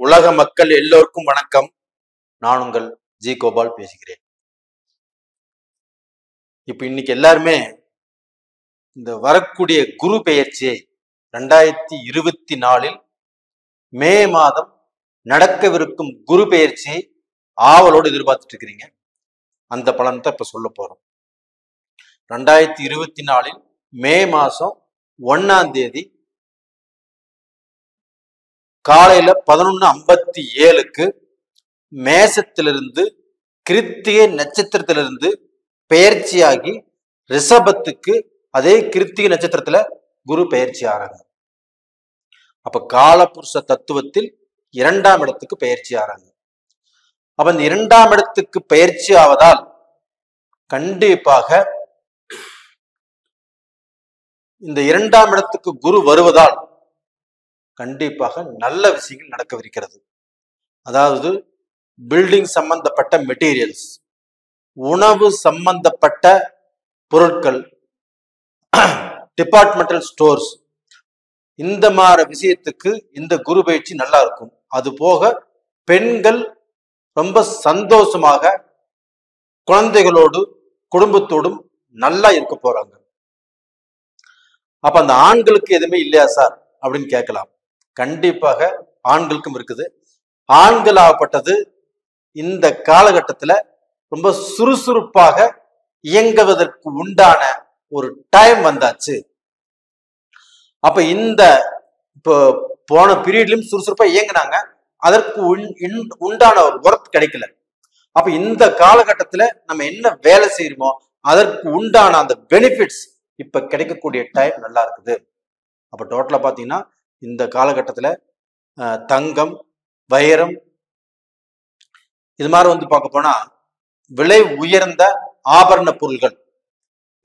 உலக மக்கள் எல்லோருக்கும் வணக்கம். நான் உங்கள் ஜி கோபால் பேசுகிறேன். இப்ப இன்னைக்கு எல்லாருமே இந்த வரக்கூடிய குரு பெயர்ச்சியை 2024 மே மாதம் நடக்கவிருக்கும் குரு பெயர்ச்சியை ஆவலோடு எதிர்பார்த்துட்டு இருக்கிறீங்க. அந்த பலன் தான் இப்ப சொல்ல போறோம். 2024 மே மாசம் 1ஆம் தேதி காலையில 11:57 மேசத்திலிருந்து கிருத்திகை நட்சத்திரத்திலிருந்து பெயர்ச்சியாகி ரிஷபத்துக்கு அதே கிருத்திகை நட்சத்திரத்துல குரு பெயர்ச்சி ஆறாங்க. அப்ப காலபுருஷ தத்துவத்தில் 2ஆம் இடத்துக்கு பெயர்ச்சி ஆறாங்க. அப்ப இந்த 2ஆம் இடத்துக்கு பெயர்ச்சி ஆவதால் கண்டிப்பாக இந்த 2ஆம் இடத்துக்கு குரு வருவதால் கண்டிப்பாக நல்ல விஷயங்கள் நடக்கவிருக்கிறது. அதாவது பில்டிங் சம்பந்தப்பட்ட மெட்டீரியல்ஸ், உணவு சம்பந்தப்பட்ட பொருட்கள், டிபார்ட்மெண்டல் ஸ்டோர்ஸ், இந்த மாதிரி விஷயத்துக்கு இந்த குரு பயிற்சி நல்லா இருக்கும். அது போக பெண்கள் ரொம்ப சந்தோஷமாக குழந்தைகளோடு குடும்பத்தோடும் நல்லா இருக்க போறாங்க. அப்ப அந்த ஆண்களுக்கு எதுவுமே இல்லையா சார் அப்படின்னு கேட்கலாம். கண்டிப்பாக ஆண்களுக்கும் இருக்குது. ஆண்களாகப்பட்டது இந்த காலகட்டத்துல ரொம்ப சுறுசுறுப்பாக இயங்குவதற்கு உண்டான ஒரு டைம் வந்தாச்சு. அப்ப இந்த இப்போ போன பீரியட்லயும் சுறுசுறுப்பா இயங்கினாங்க, அதற்கு உண்டான ஒரு ஒர்க் கிடைக்கல. அப்ப இந்த காலகட்டத்துல நம்ம என்ன வேலை செய்யறோமோ அதற்கு உண்டான அந்த பெனிஃபிட்ஸ் இப்ப கிடைக்கக்கூடிய டைம் நல்லா இருக்குது. அப்ப டோட்டலா பாத்தீங்கன்னா இந்த காலகட்டத்துல தங்கம், வைரம், இது மாதிரி பார்க்க போனா விலை உயர்ந்த ஆபரண பொருள்கள்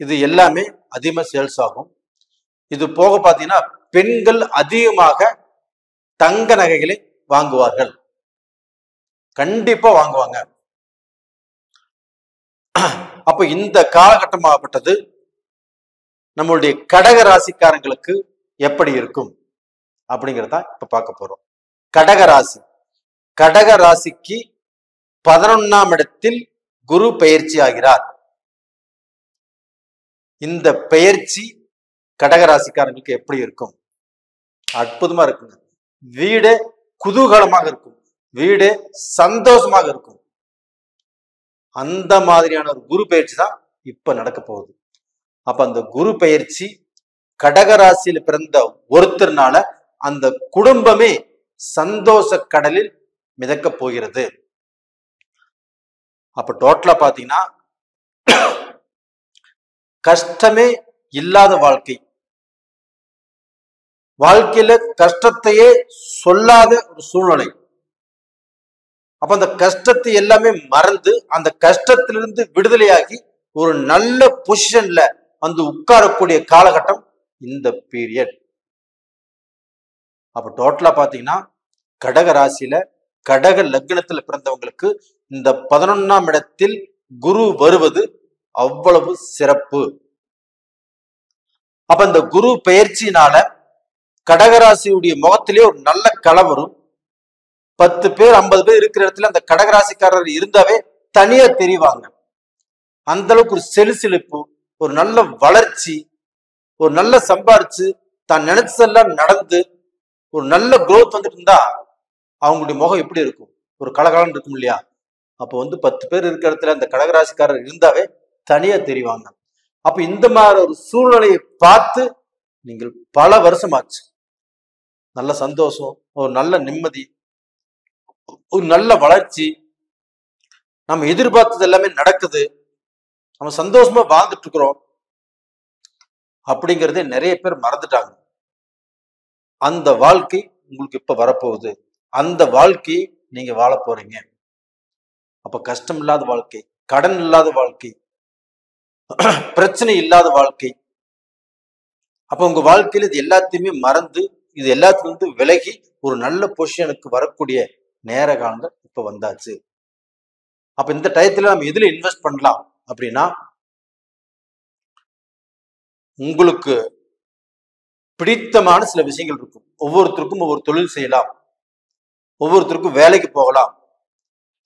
இது எல்லாமே அதிகமா சேல்ஸ் ஆகும். இது போக பாத்தீங்கன்னா பெண்கள் அதிகமாக தங்க நகைகளை வாங்குவார்கள், கண்டிப்பா வாங்குவாங்க. அப்ப இந்த காலகட்டமாகப்பட்டது நம்மளுடைய கடக ராசிக்காரங்களுக்கு எப்படி இருக்கும் அப்படிங்கிறத இப்ப பார்க்க போறோம். கடகராசி, கடக ராசிக்கு 11ஆம் இடத்தில் குரு பெயர்ச்சி ஆகிறார். இந்த பெயர்ச்சி கடகராசிக்காரங்களுக்கு எப்படி இருக்கும்? அற்புதமா இருக்குங்க. வீடு குதூகலமாக இருக்கும், வீடு சந்தோஷமாக இருக்கும். அந்த மாதிரியான ஒரு குரு பெயர்ச்சி தான் இப்ப நடக்க போகுது. அப்ப அந்த குரு பெயர்ச்சி கடகராசியில் பிறந்த ஒருத்தர்னால அந்த குடும்பமே சந்தோஷ கடலில் மிதக்க போகிறது. அப்ப டோட்டலா பாத்தீங்கன்னா கஷ்டமே இல்லாத வாழ்க்கை, வாழ்க்கையில கஷ்டத்தையே சொல்லாத ஒரு சூழ்நிலை. அப்ப அந்த கஷ்டத்தை எல்லாமே மறந்து அந்த கஷ்டத்திலிருந்து விடுதலையாகி ஒரு நல்ல பொசிஷன்ல வந்து உட்காரக்கூடிய காலகட்டம் இந்த பீரியட். அப்ப டோட்டலா பாத்தீங்கன்னா கடக ராசியில கடக லக்னத்துல பிறந்தவங்களுக்கு இந்த 11ஆம் இடத்தில் குரு வருவது அவ்வளவு சிறப்பு. அப்ப இந்த குரு பெயர்ச்சியினால கடகராசியுடைய முகத்திலே ஒரு நல்ல கலை வரும். 10 பேர் 50 பேர் இருக்கிற இடத்துல அந்த கடகராசிக்காரர் இருந்தாவே தனியா தெரிவாங்க. அந்த அளவுக்கு ஒரு செலுசிலிப்பு, ஒரு நல்ல வளர்ச்சி, ஒரு நல்ல சம்பாரிச்சு தான் நினைச்சதெல்லாம் நடந்து ஒரு நல்ல குரோத் வந்துட்டு இருந்தா அவங்களுடைய முகம் எப்படி இருக்கும்? ஒரு கலகலன்னு இருக்கும் இல்லையா? அப்போ 10 பேர் இருக்கிற இடத்துல அந்த கடகராசிக்காரர் இருந்தாவே தனியா தெரிவாங்க. அப்ப இந்த மாதிரி ஒரு சூழ்நிலையை பார்த்து நீங்கள் பல வருஷமாச்சு நல்ல சந்தோஷம், ஒரு நல்ல நிம்மதி, ஒரு நல்ல வளர்ச்சி, நம்ம எதிர்பார்த்தது எல்லாமே நடக்குது, நம்ம சந்தோஷமா வாழ்ந்துட்டு இருக்கிறோம் அப்படிங்கறதே நிறைய பேர் மறந்துட்டாங்க. அந்த வாழ்க்கை உங்களுக்கு இப்ப வரப்போகுது. அந்த வாழ்க்கையை நீங்க வாழ போறீங்க. அப்ப கஷ்டம் இல்லாத வாழ்க்கை, கடன் இல்லாத வாழ்க்கை, பிரச்சனை இல்லாத வாழ்க்கை. அப்ப உங்க வாழ்க்கையில இது எல்லாத்தையுமே மறந்து இது எல்லாத்திலிருந்து விலகி ஒரு நல்ல பொசிஷனுக்கு வரக்கூடிய நேர காலங்கள் இப்ப வந்தாச்சு. அப்ப இந்த டயத்துல நம்ம எதுல இன்வெஸ்ட் பண்ணலாம் அப்படின்னா, உங்களுக்கு பிடித்தமான சில விஷயங்கள் இருக்கும். ஒவ்வொருத்தருக்கும் ஒவ்வொரு தொழில் செய்யலாம். ஒவ்வொருத்தருக்கும் வேலைக்கு போகலாம்.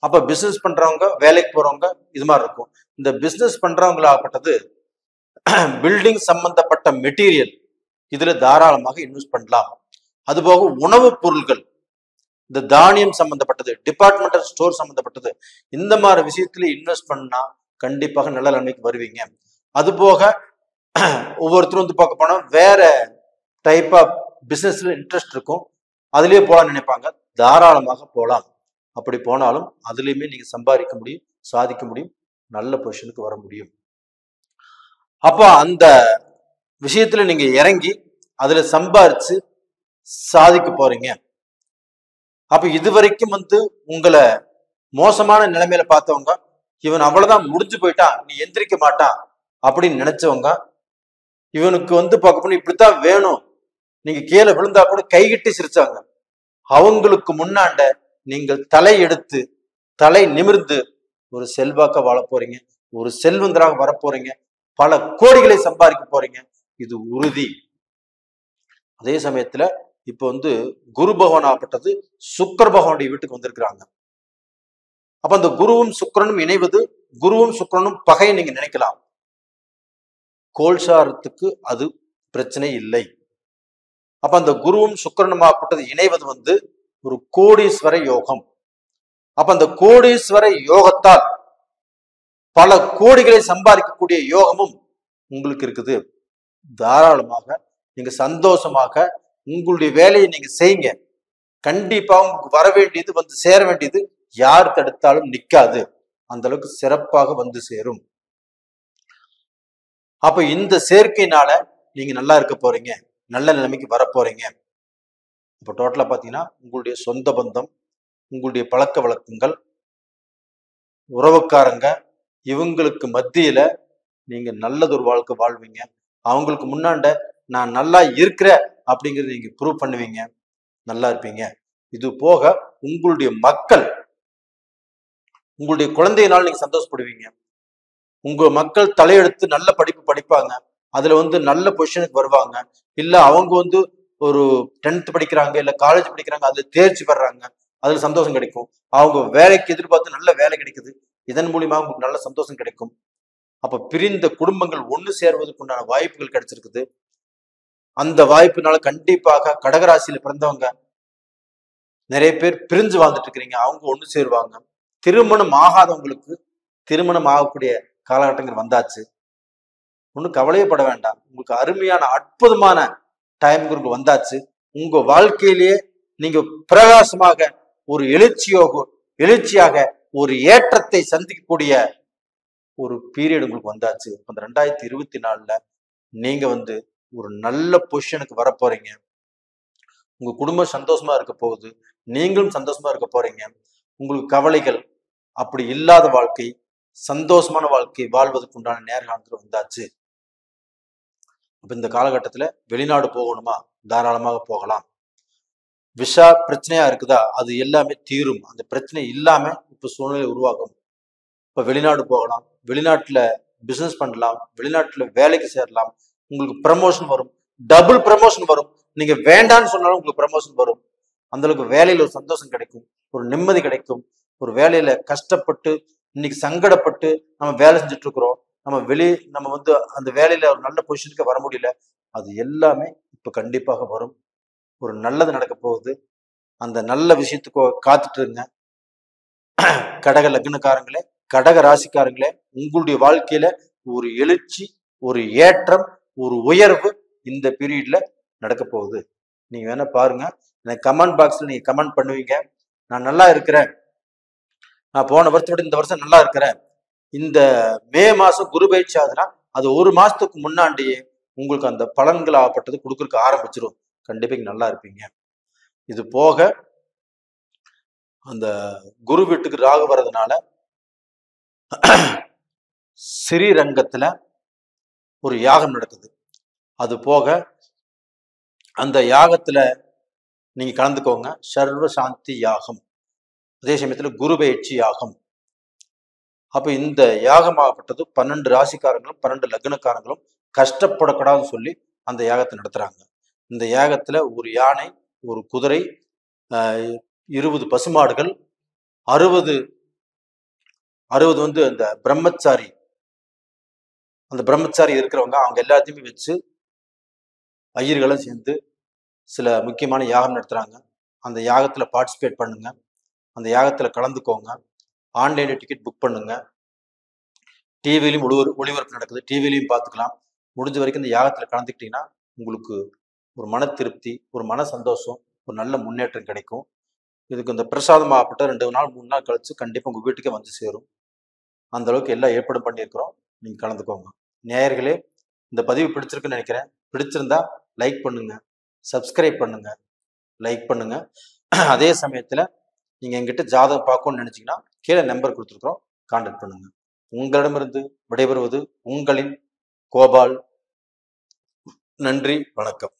அப்ப பிசினஸ் பண்றவங்க, வேலைக்கு போறவங்க இது மாதிரி இருக்கும். இந்த பிசினஸ் பண்றவங்களாகப்பட்டது பில்டிங் சம்பந்தப்பட்ட மெட்டீரியல் இதுல தாராளமாக இன்வெஸ்ட் பண்ணலாம். அதுபோக உணவுப் பொருட்கள், இந்த தானியம் சம்பந்தப்பட்டது, டிபார்ட்மெண்டல் ஸ்டோர் சம்பந்தப்பட்டது, இந்த மாதிரி விஷயத்துல இன்வெஸ்ட் பண்ணா கண்டிப்பாக நல்ல நிலைமைக்கு வருவீங்க. அதுபோக ஒவ்வொருத்தரும் வந்து பார்க்க போனா வேற டைப் ஆஃப் பிசினஸ்ல இன்ட்ரெஸ்ட் இருக்கும், அதுலயே போலாம்னு நினைப்பாங்க. தாராளமாக போலாம். அப்படி போனாலும் அதுலயுமே நீங்க சம்பாதிக்க முடியும், சாதிக்க முடியும், நல்ல பொசிஷனுக்கு வர முடியும். அப்போ அந்த விஷயத்துல நீங்க இறங்கி அதுல சம்பாரிச்சு சாதிக்க போறீங்க. அப்ப இதுவரைக்கும் வந்து உங்களை மோசமான நிலைமையில பார்த்தவங்க, இவன் அவ்வளவுதான் முடிஞ்சு போயிட்டான், நீ எந்திரிக்க மாட்டான் அப்படின்னு நினைச்சவங்க, இவனுக்கு வந்து பார்க்க போனா இப்படித்தான் வேணும், நீங்க கீழே விழுந்தா கூட கைகட்டி சிரிச்சாங்க. அவங்களுக்கு முன்னாண்ட நீங்கள் தலை எடுத்து தலை நிமிர்ந்து ஒரு செல்வாக்க வாழ போறீங்க, ஒரு செல்வந்தராக வரப்போறீங்க, பல கோடிகளை சம்பாதிக்க போறீங்க, இது உறுதி. அதே சமயத்துல இப்ப வந்து குரு பகவான் ஆகப்பட்டது சுக்கிர பகவானுடைய வீட்டுக்கு வந்திருக்கிறாங்க. அப்ப அந்த குருவும் சுக்கிரனும் இணைவது, குருவும் சுக்கிரனும் பகை நீங்க நினைக்கலாம். கோல்சாரத்துக்கு அது பிரச்சனை இல்லை. அப்ப அந்த குருவும் சுக்கிரனும் ஆகப்பட்டது இணைவது வந்து ஒரு கோடீஸ்வர யோகம். அப்ப அந்த கோடீஸ்வர யோகத்தால் பல கோடிகளை சம்பாதிக்கக்கூடிய யோகமும் உங்களுக்கு இருக்குது. தாராளமாக நீங்க சந்தோஷமாக உங்களுடைய வேலையை நீங்க செய்யுங்க. கண்டிப்பா உங்களுக்கு வர வேண்டியது, வந்து சேர வேண்டியது யார் தடுத்தாலும் நிக்காது, அந்த அளவுக்கு சிறப்பாக வந்து சேரும். அப்ப இந்த சேர்க்கையினால நீங்க நல்லா இருக்க போறீங்க, நல்ல நிலைமைக்கு வர போறீங்க. இப்ப டோட்டலா பாத்தீங்கன்னா உங்களுடைய சொந்த பந்தம், உங்களுடைய பழக்க வழக்கங்கள், உறவுக்காரங்க, இவங்களுக்கு மத்தியில நீங்க நல்லதொரு வாழ்க்கை வாழ்வீங்க. அவங்களுக்கு முன்னாண்ட நான் நல்லா இருக்கிறேன் அப்படிங்கறத நீங்க ப்ரூவ் பண்ணுவீங்க, நல்லா இருப்பீங்க. இது போக உங்களுடைய மக்கள், உங்களுடைய குழந்தையினால் நீங்க சந்தோஷப்படுவீங்க. உங்க மக்கள் தலையெடுத்து நல்ல படிப்பு படிப்பாங்க, அதுல வந்து நல்ல பொசிஷனுக்கு வருவாங்க. இல்ல அவங்க வந்து ஒரு 10th படிக்கிறாங்க, இல்ல காலேஜ் படிக்கிறாங்க, அதுல தேர்ச்சி பெறாங்க, அதுல சந்தோஷம் கிடைக்கும். அவங்க வேலைக்கு எதிர்பார்த்து நல்ல வேலை கிடைக்குது, இதன் மூலியமா உங்களுக்கு நல்ல சந்தோஷம் கிடைக்கும். அப்ப பிரிந்த குடும்பங்கள் ஒண்ணு சேர்வதற்கு உண்டான வாய்ப்புகள் கிடைச்சிருக்குது. அந்த வாய்ப்புனால கண்டிப்பாக கடகராசியில பிறந்தவங்க நிறைய பேர் பிரிஞ்சு வாழ்ந்துட்டு இருக்கிறீங்க, அவங்க ஒண்ணு சேருவாங்க. திருமணம் ஆகாதவங்களுக்கு திருமணம் ஆகக்கூடிய காலகட்டங்கள் வந்தாச்சு. ஒன்றும் கவலையப்பட வேண்டாம், உங்களுக்கு அருமையான அற்புதமான டைம் உங்களுக்கு வந்தாச்சு. உங்க வாழ்க்கையிலேயே நீங்க பிரகாசமாக ஒரு எழுச்சியாக ஒரு ஏற்றத்தை சந்திக்கக்கூடிய ஒரு பீரியட் உங்களுக்கு வந்தாச்சு. இந்த 2024ல நீங்க வந்து ஒரு நல்ல பொசிஷனுக்கு வர போறீங்க. உங்க குடும்பம் சந்தோஷமா இருக்க போகுது, நீங்களும் சந்தோஷமா இருக்க போறீங்க. உங்களுக்கு கவலைகள் அப்படி இல்லாத வாழ்க்கை, சந்தோஷமான வாழ்க்கை வாழ்வதற்கு உண்டான நேரகாலத்தில் வந்தாச்சு. அப்ப இந்த காலகட்டத்துல வெளிநாடு போகணுமா, தாராளமாக போகலாம். விஷா பிரச்சனையா இருக்குதா, அது எல்லாமே தீரும். அந்த பிரச்சனை இல்லாம இப்ப சூழ்நிலை உருவாகும். இப்ப வெளிநாடு போகலாம், வெளிநாட்டுல பிசினஸ் பண்ணலாம், வெளிநாட்டுல வேலைக்கு சேரலாம். உங்களுக்கு ப்ரமோஷன் வரும், டபுள் ப்ரமோஷன் வரும். நீங்க வேண்டான்னு சொன்னாலும் உங்களுக்கு ப்ரமோஷன் வரும். அந்த அளவுக்கு வேலையில ஒரு சந்தோஷம் கிடைக்கும், ஒரு நிம்மதி கிடைக்கும். ஒரு வேலையில கஷ்டப்பட்டு இன்னைக்கு சங்கடப்பட்டு நம்ம வேலை செஞ்சுட்டு இருக்கிறோம், நம்ம வந்து அந்த வேலையில ஒரு நல்ல பொசிஷனுக்கு வர முடியல, அது எல்லாமே இப்ப கண்டிப்பாக வரும். ஒரு நல்லது நடக்க போகுது. அந்த நல்ல விஷயத்துக்கு காத்துட்டு இருங்க. கடக லக்னக்காரங்களே, கடக ராசிக்காரங்களே, உங்களுடைய வாழ்க்கையில ஒரு எழுச்சி, ஒரு ஏற்றம், ஒரு உயர்வு இந்த பீரியட்ல நடக்க போகுது. நீங்க வேணா பாருங்க, எனக்கு கமெண்ட் பாக்ஸ்ல நீங்க கமெண்ட் பண்ணுவீங்க, நான் நல்லா இருக்கிறேன், நான் போன வருஷத்தோட இந்த வருஷம் நல்லா இருக்கிறேன். இந்த மே மாசம் குரு பயிற்சி ஆகுதுன்னா அது ஒரு மாசத்துக்கு முன்னாடியே உங்களுக்கு அந்த பலன்கள் ஆகப்பட்டது கொடுக்கறதுக்கு ஆரம்பிச்சிடும். கண்டிப்பா நல்லா இருப்பீங்க. இது போக அந்த குரு வீட்டுக்கு ராகு வர்றதுனால ஸ்ரீரங்கத்துல ஒரு யாகம் நடக்குது. அது போக அந்த யாகத்துல நீங்க கலந்துக்கோங்க, சர்வ சாந்தி யாகம். அதே சமயத்துல குரு பயிற்சி யாகம். அப்ப இந்த யாகமாகப்பட்டது 12 ராசிக்காரங்களும் 12 லக்னக்காரங்களும் கஷ்டப்படக்கூடாதுன்னு சொல்லி அந்த யாகத்தை நடத்துறாங்க. இந்த யாகத்துல ஒரு யானை, ஒரு குதிரை, 20 பசுமாடுகள், 60 வந்து அந்த பிரம்மச்சாரி இருக்கிறவங்க, அவங்க எல்லாத்தையுமே வச்சு ஐயர்களும் சேர்ந்து சில முக்கியமான யாகம் நடத்துறாங்க. அந்த யாகத்துல பார்ட்டிசிபேட் பண்ணுங்க, அந்த யாகத்துல கலந்துக்கோங்க, ஆன்லைன்ல டிக்கெட் புக் பண்ணுங்க, டிவிலையும் ஒளிபரப்பு நடக்குது, டிவிலையும் பார்த்துக்கலாம். முடிஞ்ச வரைக்கும் இந்த யாகத்துல கலந்துக்கிட்டீங்கன்னா உங்களுக்கு ஒரு மன திருப்தி, ஒரு மன சந்தோஷம், ஒரு நல்ல முன்னேற்றம் கிடைக்கும். இதுக்கு இந்த பிரசாதம் ஆகப்பட்ட 2 நாள் 3 நாள் கழிச்சு கண்டிப்பா உங்க வீட்டுக்கே வந்து சேரும். அந்த அளவுக்கு எல்லாம் ஏற்பாடு பண்ணியிருக்கிறோம். நீங்க கலந்துக்கோங்க. நேயர்களே, இந்த பதிவு பிடிச்சிருக்குன்னு நினைக்கிறேன். பிடிச்சிருந்தா லைக் பண்ணுங்க, சப்ஸ்கிரைப் பண்ணுங்க, லைக் பண்ணுங்க. அதே சமயத்துல நீங்க எங்கிட்ட ஜாதகம் பார்க்கணும்னு நினைச்சீங்கன்னா கீழே நம்பர் கொடுத்துருக்குறோம், கான்டாக்ட் பண்ணுங்க. உங்களிடமிருந்து விடைபெறுவது உங்களின் கோபால். நன்றி, வணக்கம்.